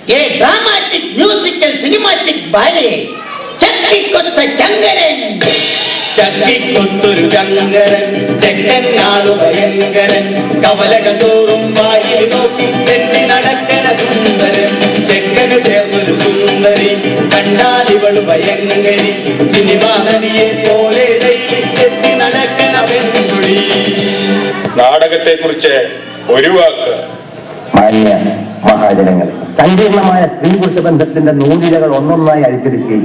a dramatic, musical, cinematic ballet. ചക്കിക്കൊത്ത Chankaran, ചക്കിക്കൊത്തൊരു Chankaran, ചെക്കനാളു ഭയങ്കരൻ, കവലകൾ തോറും വായിൽ നോക്കി തെറ്റി നടക്കണ സുന്ദരൻ, ചെക്കന് ചേർന്നൊരു സുന്ദരി, കണ്ടാലിവള് ഭയങ്കരി, സിനിമാ നദിയെ പോലെ തെറ്റി നടക്കണ വെൺകുടി. നാടകത്തെ കുറിച്ച് ഒരു വാക്ക്. മാന്യ മഹാജനങ്ങൾ, സങ്കീർണമായ സ്ത്രീ പുരുഷ ബന്ധത്തിന്റെ നൂലിഴകൾ ഒന്നൊന്നായി അഴിച്ചെടുക്കുകയും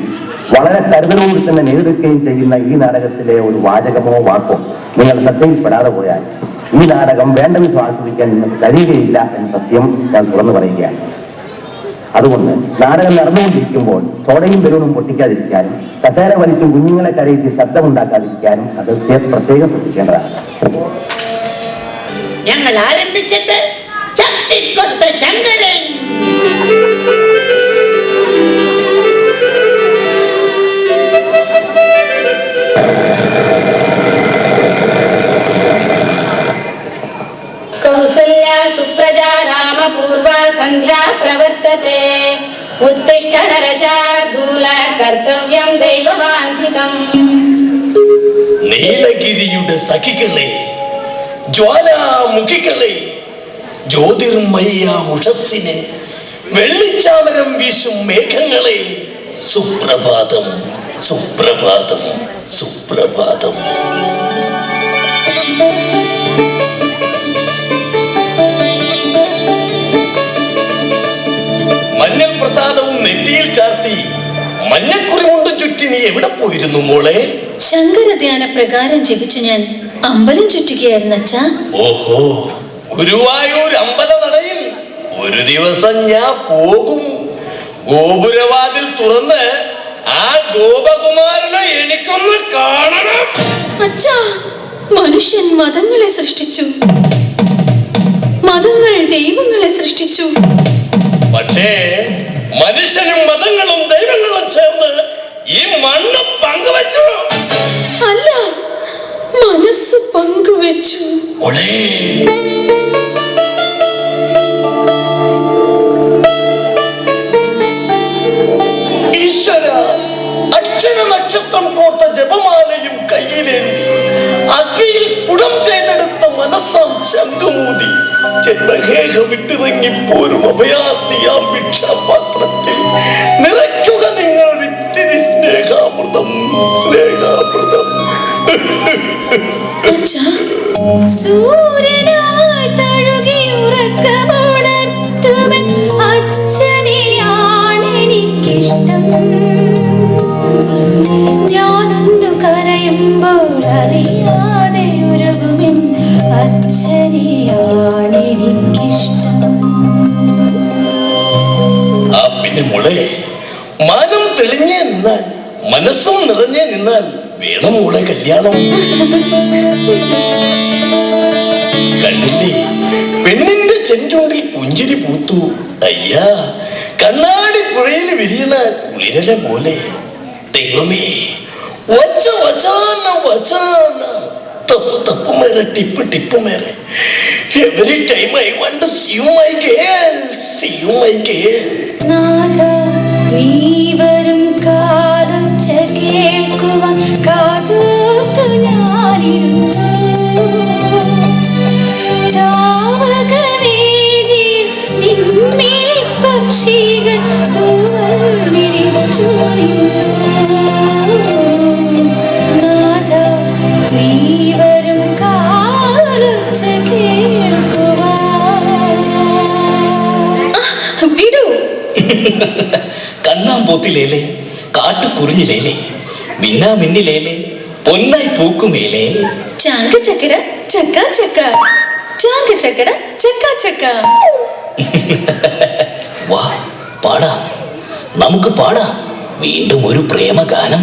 വളരെ കരുതലോട് തന്നെ നേരിടുകയും ചെയ്യുന്ന ഈ നാടകത്തിലെ ഒരു വാചകമോ വാക്കോ നിങ്ങൾ ശ്രദ്ധയിൽപ്പെടാതെ പോയാൽ ഈ നാടകം വേണ്ട വിധം ആസ്വദിക്കാൻ നിങ്ങൾക്ക് കഴിയുകയില്ല എന്ന സത്യം ഞാൻ തുറന്നു പറയുകയാണ്. അതുകൊണ്ട് നാടകം നടന്നുകൊണ്ടിരിക്കുമ്പോൾ സോഡയും ബലൂണും പൊട്ടിക്കാതിരിക്കാനും കസേര വലിച്ചും കുഞ്ഞുങ്ങളെ കരയിച്ച് ശബ്ദമുണ്ടാക്കാതിരിക്കാനും അത് പ്രത്യേകം ശ്രദ്ധിക്കേണ്ടതാണ്. ഞങ്ങൾ ആരംഭിച്ചിട്ട് ചക്കിക്കൊത്ത ചങ്കരൻ. കൗസല്യാ സുപ്രജാ രാമപൂർവാ സന്ധ്യാ പ്രവർത്തത്തെ ഉത്തിഷ്ഠ നരശാർദൂല കർത്തവ്യം ദൈവമാന്തികം. നീലഗിരിയുടെ സഖികളെ, ജ്വാലാമുഖികളെ, ജ്യോതിർമയ്യാമുഷസ്സിനെ, വെള്ളിച്ചാമരം വീശും മേഘങ്ങളെ, സുപ്രഭാതം സുപ്രഭാതം സുപ്രഭാതം. മഞ്ഞൾ പ്രസാദവും നെറ്റിയിൽ ചാർത്തി മഞ്ഞക്കുറി കൊണ്ടും ചുറ്റി നീ എവിടെ പോയിരുന്നു മോളെ? ശങ്കരധ്യാന പ്രകാരം ജപിച്ചു ഞാൻ അമ്പലം ചുറ്റുകയായിരുന്നു അച്ഛാ. ഓഹോ, ഗുരുവായൂർ അമ്പലനടയിൽ ഒരു ദിവസം ഞാൻ പോകും. ഗോപുരവാതിൽ തുറന്ന് ആ ഗോപകുമാരനെ എനിക്കൊന്ന് കാണണം. അച്ഛാ, മനുഷ്യൻ മതങ്ങളെ സൃഷ്ടിച്ചു, മതങ്ങൾ ദൈവങ്ങളെ സൃഷ്ടിച്ചു. പക്ഷേ മനുഷ്യനും മതങ്ങളും ദൈവങ്ങളും ചേർന്ന് ഈ മണ്ണ് പങ്കുവച്ചു. അല്ല, മനസ്സ് പങ്കുവച്ചു. ഈശ്വര, അക്ഷര നക്ഷത്രം കോർത്ത ജപമാലയും കയ്യിലേന്തി അഗ്നിയിൽ സ്ഫുടം ചെയ്തെടുത്ത മനസ്സാം ശംഖുമൂടി ജന്മഹേഹ വിട്ടിറങ്ങിപ്പോരും അഭയാർത്ഥിയാം ഭിക്ഷാപാത്രത്തിൽ നിറയ്ക്കുക നിങ്ങളൊരു ഇത്തിരി സ്നേഹാമൃതം, സ്നേഹാമൃതം. സൂര്യനായി തഴുകി ഉറക്കമുണർത്തുവൻ അച്ഛനെയാണെനിക്കിഷ്ടം. ഞാനൊന്നു കരയുമ്പോൾ അറിയാതെ ഉരുകുമെൻ അച്ഛനെയാണെനിക്കിഷ്ടം. ആ പിന്നെ മോളെ, മാനം തെളിഞ്ഞേ നിന്നാൽ മനസ്സും നിറഞ്ഞേ നിന്നാൽ വേണം മോളെ കല്യാണം. കണ്ടില്ലേ, പെണ്ണിന്റെ ചെഞ്ചുണ്ടിൽ പുഞ്ചിരി പൂത്തു. അയ്യാ, കണ്ണാടി പുറയിൽ വിരിയണ കുളിരല പോലെ. ദൈവമേ, വച്ച വചാന വചാന, തപ്പു തപ്പു മേരെ, ടിപ്പ് ടിപ്പ് മേരെ. Every time I want to see you my girl, see you my girl. നീ വരും കാലൊച്ച കേൾക്കുവാൻ കാതോർത്തു ഞാനിരുന്നു. താവകവേദിയിൽ നിൻമിഴി പക്ഷികൾ തൂവൽ വിരിച്ചു നിന്നു. നാഥ, നീ വരും കാലൊച്ച കേൾക്കുവാൻ. വിടൂ. കണ്ണാമ്പൂത്തിലേലെ, കാട്ടുകുറിഞ്ഞിലേലെ, മിന്നാ മിന്നിലേലെ, പൊന്നായി പൂക്കുമേലെ. ചാങ്ക ചക്കട ചക്ക ചക്ക, ചാങ്ക ചക്കട ചക്ക ചക്ക. വാ പാടാം, നമുക്ക് പാടാം വീണ്ടും ഒരു പ്രേമഗാനം.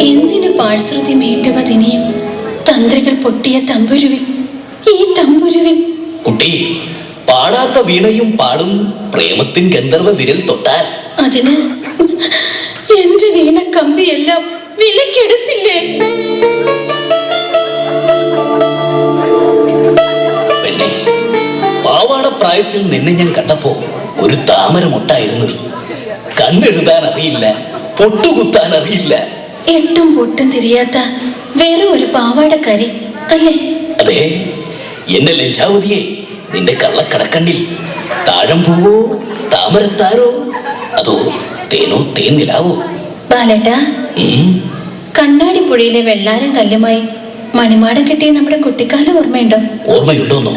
എന്തിനു പാഴ്ശ്രുതി മീട്ടുവതിനിയും തന്ത്രികൾ പൊട്ടിയ തമ്പുരുവിൽ, ഈ തമ്പുരുവിൽ. കുട്ടി, പാടാത്ത വീണയും പാടും പ്രേമത്തിൻ ഗന്ധർവ വിരൽ തൊട്ടാൽ. അതിന് എന്റെ വീണ കമ്പിയെല്ലാം വിലക്കെടുത്തില്ലേ? പ്രായത്തിൽ നിന്നെ ഞാൻ കണ്ടപ്പോ ഒരു താമര മുട്ടായിരുന്നു. കണ്ണെഴുതാൻ അറിയില്ല, പൊട്ടുകുത്താൻ അറിയില്ല. എട്ടും പൊട്ടും തിരിയാത്ത വെറും ഒരു പാവാടക്കാരി അല്ലേ? അതെ, എന്നെ ലജ്ജാവതിയെ, നിന്റെ കള്ളക്കടക്കണ്ണിൽ താഴമ്പൂവോ താമരത്താരോ അതോ തേനോ തേന്നിലാവോ? ബാലേട്ടാ, കണ്ണാടിപ്പുഴയിലെ വെള്ളാരം കല്ലുമായി മണിമാടം കെട്ടിയ നമ്മുടെ കുട്ടിക്കാലം ഓർമ്മയുണ്ടോ? ഓർമ്മയുണ്ടോന്നോ?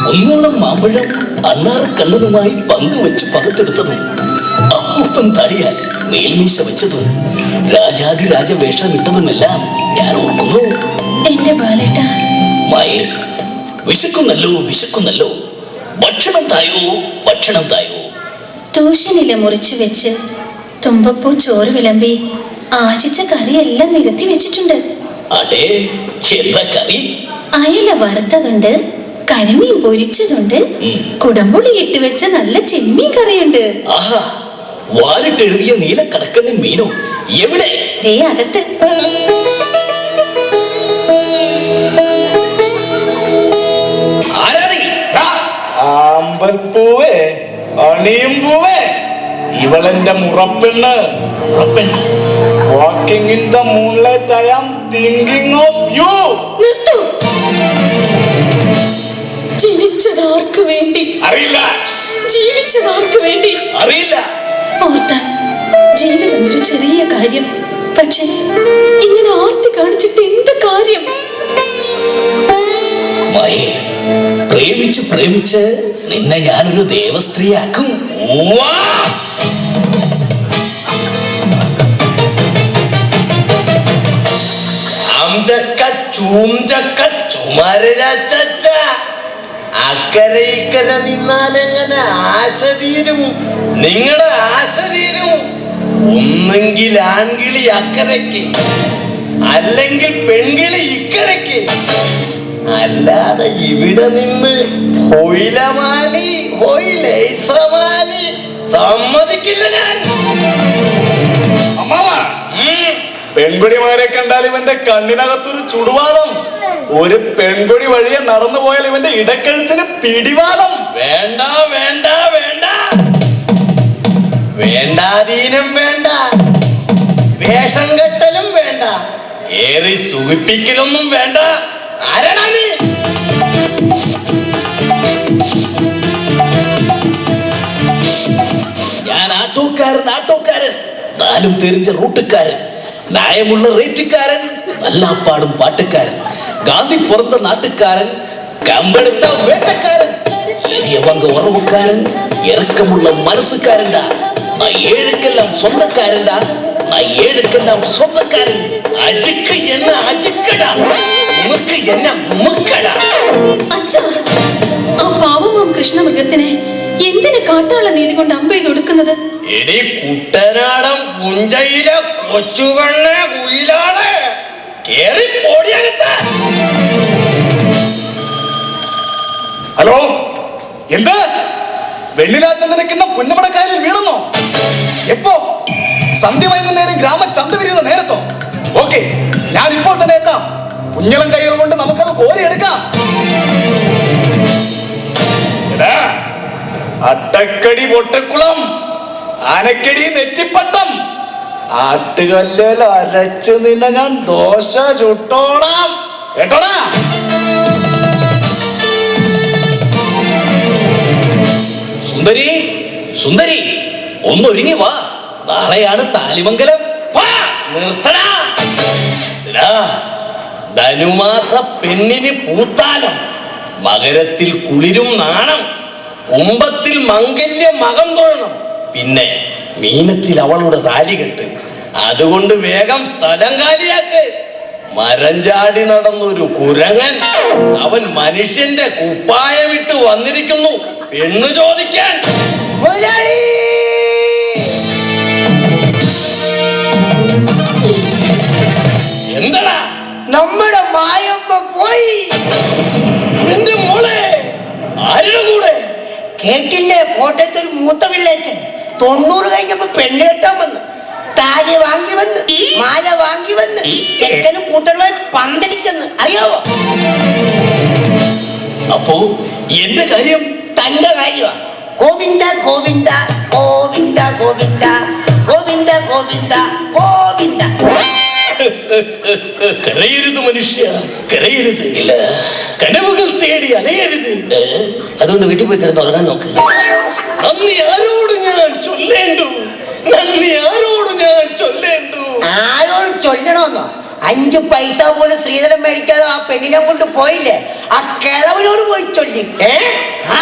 ഒന്നോളം മാമ്പഴം അണ്ണാറക്കണ്ണനുമായി പങ്കുവെച്ച് പകത്തെടുത്തതും, അപ്പൂപ്പൻ തടിയാൽ മേൽമീശ വെച്ചതും, രാജാതിരാജ വേഷമിട്ടതുമെല്ലാം ഞാൻ ഓർക്കുന്നു. എന്റെ ബാലേട്ടാ, മായേ, വിശക്കുന്നല്ലോ വിശക്കുന്നല്ലോ, ഭക്ഷണം തായോ ഭക്ഷണം തായോ. തൂശനില മുറിച്ചു വെച്ച് തുമ്പപ്പൂ ചോറ് വിളമ്പി ആശിച്ച കറിയെല്ലാം നിരത്തി വെച്ചിട്ടുണ്ട്. അടേ, എന്താ കറി? അയല വറുത്തതുണ്ട്, കരിമീൻ പൊരിച്ചതുണ്ട്, കുടംപുളി ഇട്ട് വെച്ച നല്ല ചെമ്മീൻ കറിയുണ്ട്. ആഹാ, വാലിട്ടെഴുതിയ നീലക്കടക്കണ്ണൻ മീനോ? എവിടെ? ദേ അകത്ത്. ആരാധി? ആമ്പൽപ്പൂവേ, അണിയും പൂവേ, ഇവളെന്റെ മുറപ്പെണ്ണ്. മുറപ്പെണ്ണ്? Walking in the moonlight I am thinking of you. നിർത്തൂ. ജനിച്ചതാർക്ക് വേണ്ടി? അറിയില്ല. ജീവിച്ചതാർക്ക് വേണ്ടി? അറിയില്ല. ഓർത്താൽ ജീവിതം ഒരു ചെറിയ കാര്യം, പക്ഷെ ഇങ്ങനെ ആർത്തി കാണിച്ചിട്ട് എന്ത് കാര്യം? മായേ, പ്രേമിച്ച് പ്രേമിച്ച് നിന്നെ ഞാനൊരു ദേവസ്ത്രീയാക്കും. അക്കരെ ഇക്കരെ നിന്നാലെങ്ങനെ ആശ തീരും? നിങ്ങളുടെ ആശ തീരും. ഒന്നെങ്കിൽ ആൺകിളി അക്കരയ്ക്ക്, അല്ലെങ്കിൽ പെൺകിളി ഇക്കരയ്ക്ക്. അല്ലാതെ ഇവിടെ നിന്ന് ഹൊയിലമാലി ഹൊയിലൈസമാലി സമ്മതിക്കില്ല ഞാൻ. അമ്മാവ, പെൺകുടിമാരെ കണ്ടാൽ ഇവന്റെ കണ്ണിനകത്തൊരു ചുടുവാദം. ഒരു പെൺകുടി വഴിയെ നടന്നു പോയാൽ ഇവന്റെ ഇടക്കഴുത്തിന് പിടിവാദം. വേണ്ട വേണ്ട വേണ്ട, വേണ്ടാതീനം വേണ്ട, വേഷം കെട്ടലും വേണ്ട, ഏറി സുഖിപ്പിക്കലൊന്നും വേണ്ട. ആരാടാ നീ? ഞാൻ ആട്ടോക്കാരൻ, നാലും തെരിഞ്ഞ റൂട്ടുകാരൻ, ന്യായമുള്ള റേറ്റുകാരൻ, നല്ലാപ്പാടും പാട്ടുകാരൻ, ഗാന്ധി പിറந்த നാട്ടുകാരൻ, കമ്പെടുത്ത വേട്ടക്കാരൻ, ഏറിയ പങ്ക് ഉറവുകാരൻ, ഇറക്കമുള്ള മനസ്സുകാരൻടാ. நான் ஏழுக்கெல்லாம் சொந்தக்காரன்டா, நான் ஏழுக்கெல்லாம் சொந்தக்காரன். അജുക്ക് എന്ന അജുക്കടാ, ഉമുക്ക് എന്ന ഉമുക്കടാ. അച്ഛാ, ആ പാവമാം കൃഷ്ണമൃഗത്തിനെ എന്തിന് കാട്ടാള നീതി കൊണ്ട് അമ്പെയ്ത് കൊടുക്കുന്നത്? എടി കുട്ടനാടൻ പുഞ്ചയിലെ കൊച്ചുകണ്ണ കുയിലാളെ, കേറി പോടിയകത്ത്. ഹലോ, എന്ത്? വെണ്ണിലാച്ചന്ദനക്കിണ്ണ പുന്നമടക്കായലിൽ വീണെന്നോ? എപ്പോ? സന്ധ്യ വൈകുന്നേരം ഗ്രാമചന്ത വിരിയുന്ന നേരത്തോ? ഓക്കെ, ഞാൻ ഇപ്പോൾ തന്നെ എത്താം. കുഞ്ഞളം കൈകൾ കൊണ്ട് നമുക്കത് കോരിയെടുക്കാം. അട്ടക്കടി പൊട്ടക്കുളം, ആനക്കടി നെറ്റിപ്പട്ടം, ആട്ടുകല്ലിൽ അരച്ചു നിന്നെ ഞാൻ ദോശ ചുട്ടോളാം. കേട്ടോടാ? സുന്ദരി, സുന്ദരി, ഒന്നൊരുങ്ങി വാ, നാളെയാണ് താലിമംഗലം. നിർത്തടാ. ധനുമാസ പെണ്ണിന് പൂത്താലം, മകരത്തിൽ കുളിരും നാണം, കുംഭത്തിൽ മംഗല്യ മകം തൊഴണം, പിന്നെ മീനത്തിൽ അവളുടെ താലികെട്ട്. അതുകൊണ്ട് വേഗം സ്ഥലം കാലിയാക്ക്. മരഞ്ചാടി നടന്നൊരു കുരങ്ങൻ, അവൻ മനുഷ്യന്റെ കുപ്പായമിട്ട് വന്നിരിക്കുന്നു പെണ്ണു ചോദിക്കാൻ. എന്താടാ? നമ്മുടെ മായമ്മ പോയി. എന്റെ മോളെ, ആരുടെ കൂടെ? കേട്ടില്ലേ, കോട്ടയത്തൊരു മൂത്ത പിള്ളേച്ചൻ 90 കഴിഞ്ഞപ്പോ പെണ്ണ് കെട്ടാൻ വന്നു. താലി വാങ്ങി വന്ന് മാല വാങ്ങി വന്ന് ചെക്കനും കൂട്ടനുമായി പന്തലിച്ചെന്ന് അറിയാവോ? അപ്പോ എന്റെ കാര്യം? തന്റെ കാര്യമാ. ഗോവിന്ദ ഗോവിന്ദ ഗോവിന്ദ ഗോവിന്ദ ഗോവിന്ദ ഗോവിന്ദ ഗോവിന്ദ. കരയരുത് മനുഷ്യ, കരയരുത്. ഇല്ല, കനവുകൾ തേടി അലയരുത്. അതുകൊണ്ട് വീട്ടിൽ പോയി കിടന്ന് ഉറങ്ങാൻ നോക്ക്. നന്ദി ആരോട് ഞാൻ ചൊല്ലേണ്ടു? നന്ദി ആരോട് ഞാൻ ചൊല്ലേണ്ടു? ആരോട് ചൊല്ലണമെന്നോ? 5 പൈസ പോലും ശ്രീധരൻ മേടിക്കാതെ ആ പെണ്ണിനെ കൊണ്ട് പോയില്ലേ, ആ കിളവനോട് പോയി ചൊല്ലി. ആ